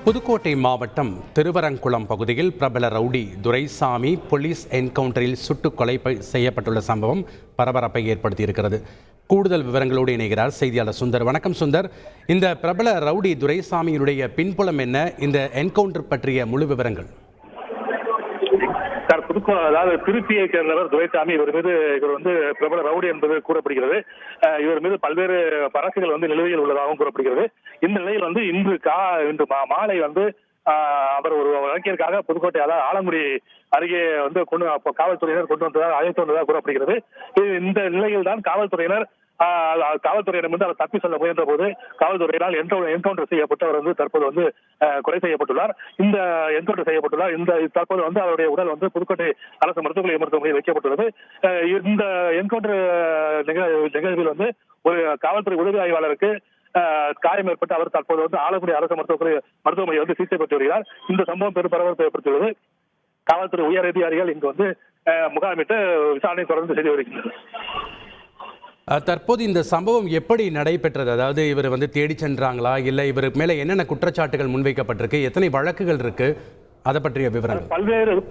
புதுக்கோட்டை மாவட்டம் திருவரங்குளம் பகுதியில் பிரபல ரவுடி துரைசாமி போலீஸ் என்கவுண்டரில் சுட்டுக் கொலை செய்யப்பட்டுள்ள சம்பவம் பரபரப்பை ஏற்படுத்தியிருக்கிறது. கூடுதல் விவரங்களோடு இணைகிறார் செய்தியாளர் சுந்தர். வணக்கம் சுந்தர். இந்த பிரபல ரவுடி துரைசாமியினுடைய பின்புலம் என்ன? இந்த என்கவுண்டர் பற்றிய முழு விவரங்கள். அதாவது திருச்சியை சேர்ந்தவர் துரைசாமி. இவர் பிரபல ரவுடி என்பது கூறப்படுகிறது. இவர் மீது பல்வேறு வழக்குகள் நிலுவையில் உள்ளதாகவும் கூறப்படுகிறது. இந்த நிலையில் இன்று மாலை அவர் ஒரு வழக்கிற்காக புதுக்கோட்டை ஆலங்குடி அருகே காவல்துறையினர் கொண்டு வந்ததாக அழைத்து வந்ததாக கூறப்படுகிறது. இந்த நிலையில் தான் காவல்துறையிடம் அவர் தப்பி செல்ல முயன்ற போது காவல்துறையினால் என்கவுண்டர் செய்யப்பட்டு அவர் தற்போது கொலை செய்யப்பட்டுள்ளார். இந்த என்கவுண்டர் செய்யப்பட்டுள்ளார். இந்த தற்போது அவருடைய உடல் புதுக்கோட்டை அரசு மருத்துவமனையில் வைக்கப்பட்டுள்ளது. இந்த என்கவுண்டர் நிகழ்வில் ஒரு காவல்துறை உதவி ஆய்வாளருக்கு காயம் ஏற்பட்டு அவர் தற்போது ஆலங்குடி அரசு மருத்துவமனை சிகிச்சை பெற்று வருகிறார். இந்த சம்பவம் பெரும் பரபரப்பை ஏற்படுத்தியுள்ளது. காவல்துறை உயர் அதிகாரிகள் இங்கு முகாமிட்டு விசாரணை தொடர்ந்து செய்து வருகின்றனர். தற்போது இந்த சம்பவம் எப்படி நடைபெற்றது? அதாவது இவர் தேடி சென்றாங்களா, இல்லை இவர் மேலே என்னென்ன குற்றச்சாட்டுகள் முன்வைக்கப்பட்டிருக்கு, எத்தனை வழக்குகள் இருக்கு, அதை பற்றிய விவரங்கள்?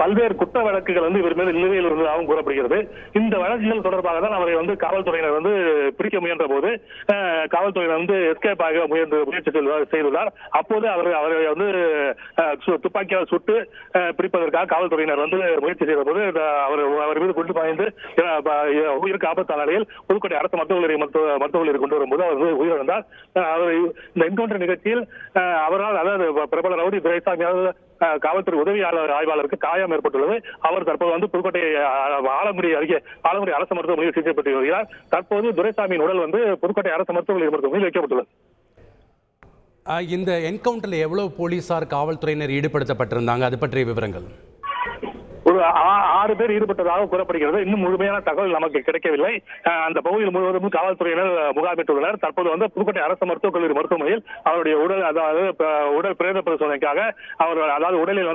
பல்வேறு குற்ற வழக்குகள் இவர் மீது நிலுவையில் இருந்ததாகவும் கூறப்படுகிறது. இந்த வழக்குகள் தொடர்பாக தான் அவரை காவல்துறையினர் பிடிக்க முயன்ற போது காவல்துறையினர் எஸ்கேப் ஆக முயற்சி செய்துள்ளார். அப்போது அவரை துப்பாக்கியால் சுட்டு பிடிப்பதற்காக காவல்துறையினர் முயற்சி செய்த போது அவர் மீது குண்டு பாய்ந்து உயிருக்கு ஆபத்தான நிலையில் புதுக்கோட்டை அரசு மருத்துவமனையில் கொண்டு வரும்போது அவர் உயிரிழந்தார். இந்த என்கவுண்டர் நிகழ்ச்சியில் அவரால், அதாவது பிரபல ரவுடி துரைசாமியால் காவல்துறை உதவி ஆய்வாளருக்கு காயம் ஏற்பட்டுள்ளது. அவர் தற்போது புதுக்கோட்டை ஆலங்குடி அரசு மருத்துவமனையில் சிகிச்சை பெற்று வருகிறார். தற்போது துரைசாமியின் உடல் புதுக்கோட்டை அரசு மருத்துவமனையில் வைக்கப்பட்டுள்ளது. இந்த என்கவுண்டர்ல எவ்வளவு போலீசார் காவல்துறையினர் ஈடுபடுத்தப்பட்டிருந்தாங்க, அது பற்றிய விவரங்கள்? ஒரு 6 பேர் ஈடுபட்டதாக கூறப்படுகிறது. இன்னும் முழுமையான தகவல் நமக்கு கிடைக்கவில்லை. அந்த பகுதியில் முழுவதும் காவல்துறையினர் முகாமிட்டுள்ளனர். தற்போது புதுக்கோட்டை அரசு மருத்துவக் கல்லூரி மருத்துவமனையில் அவருடைய உடல், அதாவது உடல் பிரேத பரிசோதனைக்காக அவர் உடலில்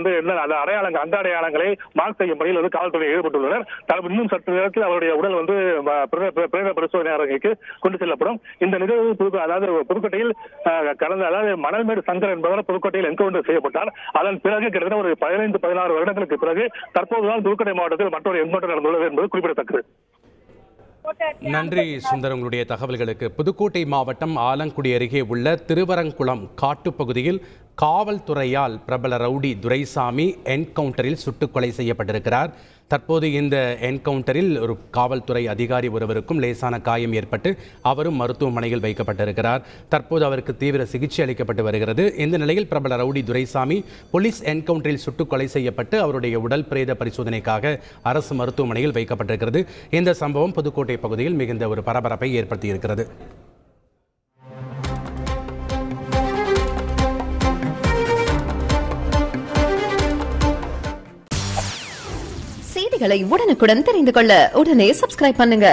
அடையாளங்கள், அந்த அடையாளங்களை மார்க் செய்யும் பணியில் காவல்துறை ஈடுபட்டுள்ளனர். இன்னும் சற்று நேரத்தில் அவருடைய உடல் பிரேத பரிசோதனை அரங்குக்கு கொண்டு செல்லப்படும். இந்த நிகழ்வு புதுக்கோட்டையில் மணல்மேடு சங்கர் என்பவர் புதுக்கோட்டையில் என்கவுண்டர் செய்யப்பட்டார். அதன் பிறகு கிட்டத்தட்ட ஒரு 15-16 வருடங்களுக்கு பிறகு தற்போதுதான் புதுக்கோட்டை மாவட்டத்தில் மற்றொரு என்கவுண்டர் நடந்துள்ளது என்பது குறிப்பிடத்தக்கது. நன்றி சுந்தர், உங்களுடைய தகவல்களுக்கு. புதுக்கோட்டை மாவட்டம் ஆலங்குடி அருகே உள்ள திருவரங்குளம் காட்டுப்பகுதியில் காவல்துறையால் பிரபல ரவுடி துரைசாமி என்கவுண்டரில் சுட்டுக் கொலை செய்யப்பட்டிருக்கிறார். தற்போது இந்த என்கவுண்டரில் ஒரு காவல்துறை அதிகாரி ஒருவருக்கும் லேசான காயம் ஏற்பட்டு அவரும் மருத்துவமனையில் வைக்கப்பட்டிருக்கிறார். தற்போது அவருக்கு தீவிர சிகிச்சை அளிக்கப்பட்டு வருகிறது. இந்த நிலையில் பிரபல ரவுடி துரைசாமி போலீஸ் என்கவுண்டரில் சுட்டுக் கொலை செய்யப்பட்டு அவருடைய உடல் பிரேத பரிசோதனைக்காக அரசு மருத்துவமனையில் வைக்கப்பட்டிருக்கிறது. இந்த சம்பவம் புதுக்கோட்டை பகுதியில் மிகுந்த ஒரு பரபரப்பை ஏற்படுத்தியிருக்கிறது. செய்திகளை உடனுக்குடன் தெரிந்து கொள்ள உடனே சப்ஸ்கிரைப் பண்ணுங்க.